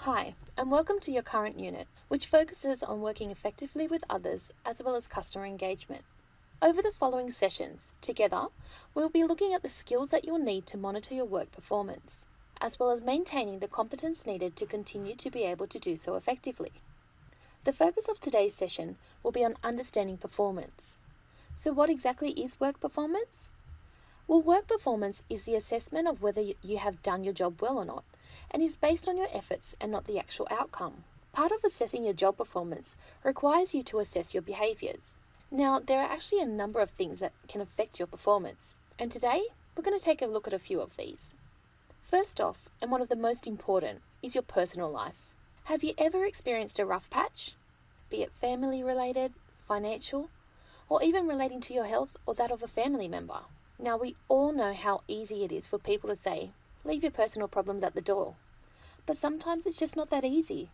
Hi, and welcome to your current unit, which focuses on working effectively with others as well as customer engagement. Over the following sessions, together, we'll be looking at the skills that you'll need to monitor your work performance, as well as maintaining the competence needed to continue to be able to do so effectively. The focus of today's session will be on understanding performance. So what exactly is work performance? Well, work performance is the assessment of whether you have done your job well or not, and is based on your efforts and not the actual outcome. Part of assessing your job performance requires you to assess your behaviours. Now, there are actually a number of things that can affect your performance, and today we're going to take a look at a few of these. First off, and one of the most important, is your personal life. Have you ever experienced a rough patch? Be it family related, financial, or even relating to your health or that of a family member. Now, we all know how easy it is for people to say, leave your personal problems at the door. But sometimes it's just not that easy.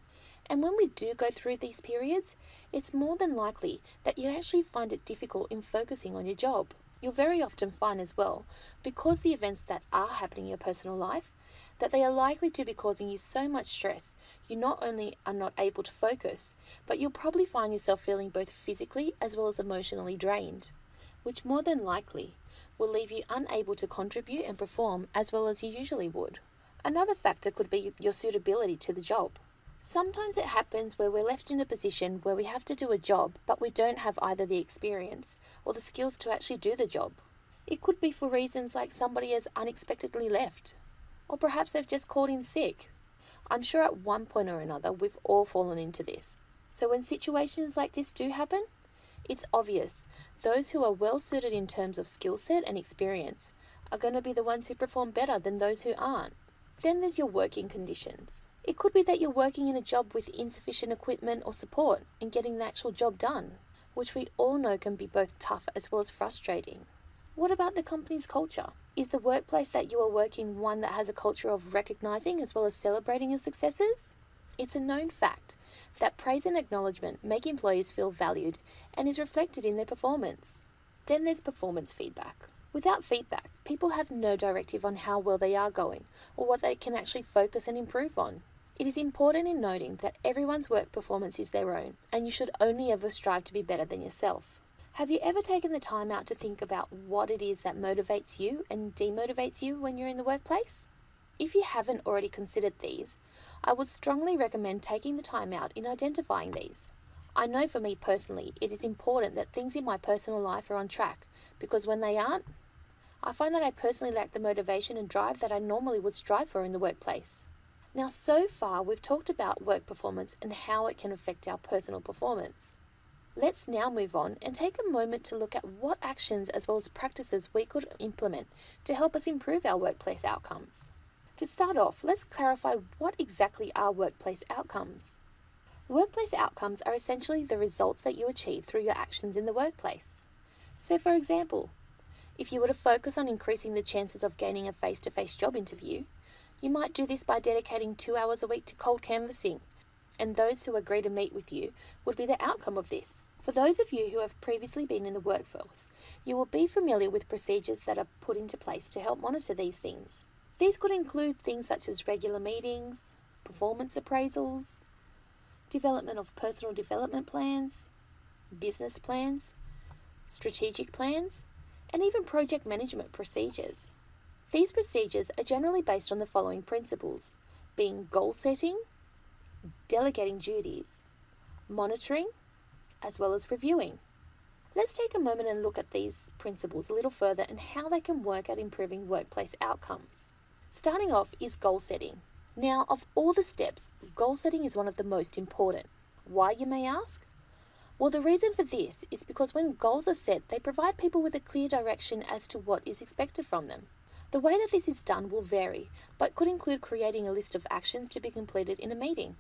And when we do go through these periods, it's more than likely that you actually find it difficult in focusing on your job. You'll very often find as well, because the events that are happening in your personal life, that they are likely to be causing you so much stress, you not only are not able to focus, but you'll probably find yourself feeling both physically as well as emotionally drained, which more than likely will leave you unable to contribute and perform as well as you usually would. Another factor could be your suitability to the job. Sometimes it happens where we're left in a position where we have to do a job, but we don't have either the experience or the skills to actually do the job. It could be for reasons like somebody has unexpectedly left, or perhaps they've just called in sick. I'm sure at one point or another we've all fallen into this. So when situations like this do happen, it's obvious those who are well suited in terms of skill set and experience are going to be the ones who perform better than those who aren't. Then there's your working conditions. It could be that you're working in a job with insufficient equipment or support in getting the actual job done, which we all know can be both tough as well as frustrating. What about the company's culture? Is the workplace that you are working one that has a culture of recognizing as well as celebrating your successes? It's a known fact that praise and acknowledgement make employees feel valued and is reflected in their performance. Then there's performance feedback. Without feedback, people have no directive on how well they are going or what they can actually focus and improve on. It is important in noting that everyone's work performance is their own, and you should only ever strive to be better than yourself. Have you ever taken the time out to think about what it is that motivates you and demotivates you when you're in the workplace? If you haven't already considered these, I would strongly recommend taking the time out in identifying these. I know for me personally, it is important that things in my personal life are on track, because when they aren't, I find that I personally lack the motivation and drive that I normally would strive for in the workplace. Now, so far we've talked about work performance and how it can affect our personal performance. Let's now move on and take a moment to look at what actions as well as practices we could implement to help us improve our workplace outcomes. To start off, let's clarify what exactly are workplace outcomes. Workplace outcomes are essentially the results that you achieve through your actions in the workplace. So for example, if you were to focus on increasing the chances of gaining a face-to-face job interview, you might do this by dedicating 2 hours a week to cold canvassing, and those who agree to meet with you would be the outcome of this. For those of you who have previously been in the workforce, you will be familiar with procedures that are put into place to help monitor these things. These could include things such as regular meetings, performance appraisals, development of personal development plans, business plans, strategic plans, and even project management procedures. These procedures are generally based on the following principles, being goal setting, delegating duties, monitoring, as well as reviewing. Let's take a moment and look at these principles a little further and how they can work at improving workplace outcomes. Starting off is goal setting. Now, of all the steps, goal setting is one of the most important. Why, you may ask? Well, the reason for this is because when goals are set, they provide people with a clear direction as to what is expected from them. The way that this is done will vary, but could include creating a list of actions to be completed in a meeting.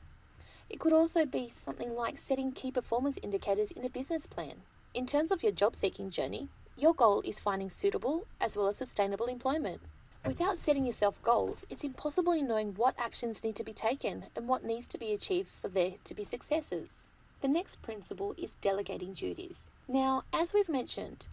It could also be something like setting key performance indicators in a business plan. In terms of your job-seeking journey, your goal is finding suitable as well as sustainable employment. Without setting yourself goals, it's impossible in knowing what actions need to be taken and what needs to be achieved for there to be successes. The next principle is delegating duties. Now, as we've mentioned,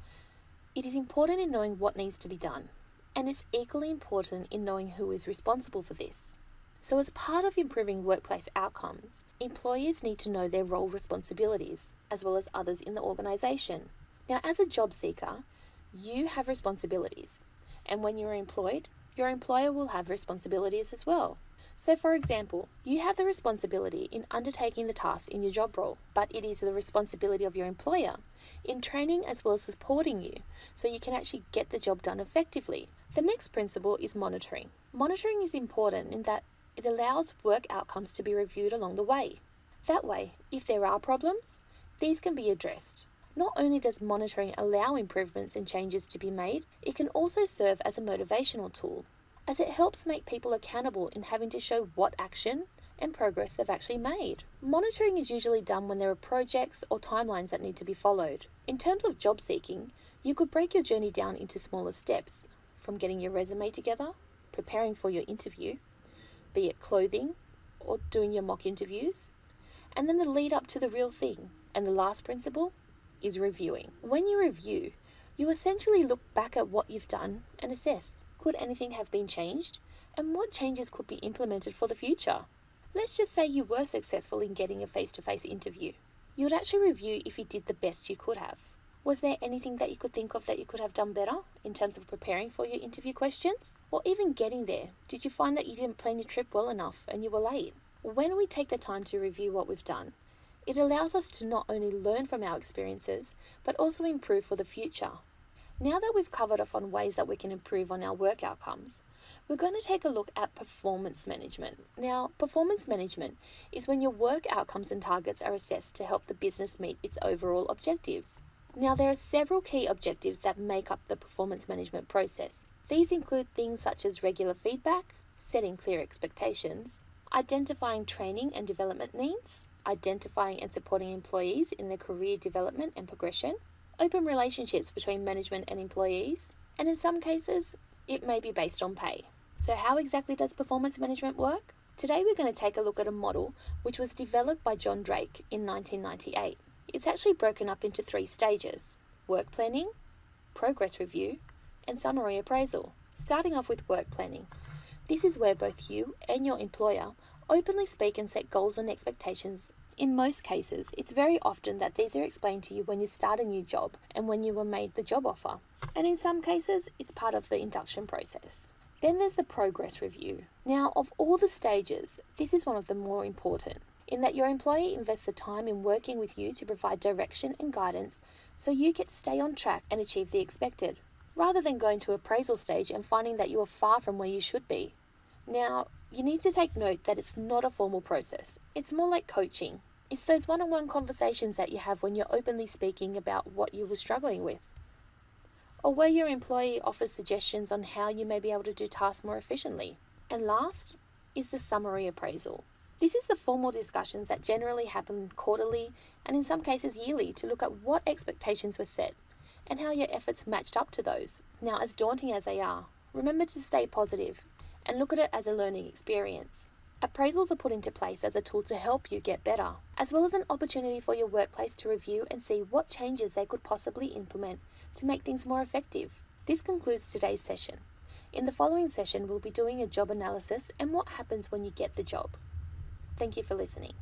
it is important in knowing what needs to be done, and it's equally important in knowing who is responsible for this. So as part of improving workplace outcomes, employers need to know their role responsibilities, as well as others in the organisation. Now, as a job seeker, you have responsibilities, and when you're employed, your employer will have responsibilities as well. So for example, you have the responsibility in undertaking the tasks in your job role, but it is the responsibility of your employer in training as well as supporting you so you can actually get the job done effectively. The next principle is monitoring. Monitoring is important in that it allows work outcomes to be reviewed along the way. That way, if there are problems, these can be addressed. Not only does monitoring allow improvements and changes to be made, it can also serve as a motivational tool, as it helps make people accountable in having to show what action and progress they've actually made. Monitoring is usually done when there are projects or timelines that need to be followed. In terms of job seeking, you could break your journey down into smaller steps, from getting your resume together, preparing for your interview, be it clothing or doing your mock interviews, and then the lead up to the real thing. And the last principle is reviewing. When you review, you essentially look back at what you've done and assess, could anything have been changed, and what changes could be implemented for the future. Let's just say you were successful in getting a face-to-face interview. You would actually review if you did the best you could have. Was there anything that you could think of that you could have done better in terms of preparing for your interview questions? Or even getting there, did you find that you didn't plan your trip well enough and you were late? When we take the time to review what we've done, it allows us to not only learn from our experiences, but also improve for the future. Now that we've covered off on ways that we can improve on our work outcomes, we're going to take a look at performance management. Now, performance management is when your work outcomes and targets are assessed to help the business meet its overall objectives. Now, there are several key objectives that make up the performance management process. These include things such as regular feedback, setting clear expectations, identifying training and development needs, identifying and supporting employees in their career development and progression, open relationships between management and employees, and in some cases, it may be based on pay. So how exactly does performance management work? Today we're going to take a look at a model which was developed by John Drake in 1998. It's actually broken up into 3 stages: work planning, progress review, and summary appraisal. Starting off with work planning. This is where both you and your employer openly speak and set goals and expectations. In most cases, it's very often that these are explained to you when you start a new job and when you were made the job offer. And in some cases, it's part of the induction process. Then there's the progress review. Now, of all the stages, this is one of the more important, in that your employer invests the time in working with you to provide direction and guidance so you get to stay on track and achieve the expected, rather than going to appraisal stage and finding that you are far from where you should be. Now, you need to take note that it's not a formal process. It's more like coaching. It's those one-on-one conversations that you have when you're openly speaking about what you were struggling with, or where your employee offers suggestions on how you may be able to do tasks more efficiently. And last is the summary appraisal. This is the formal discussions that generally happen quarterly and in some cases yearly to look at what expectations were set and how your efforts matched up to those. Now, as daunting as they are, remember to stay positive and look at it as a learning experience. Appraisals are put into place as a tool to help you get better, as well as an opportunity for your workplace to review and see what changes they could possibly implement to make things more effective. This concludes today's session. In the following session, we'll be doing a job analysis and what happens when you get the job. Thank you for listening.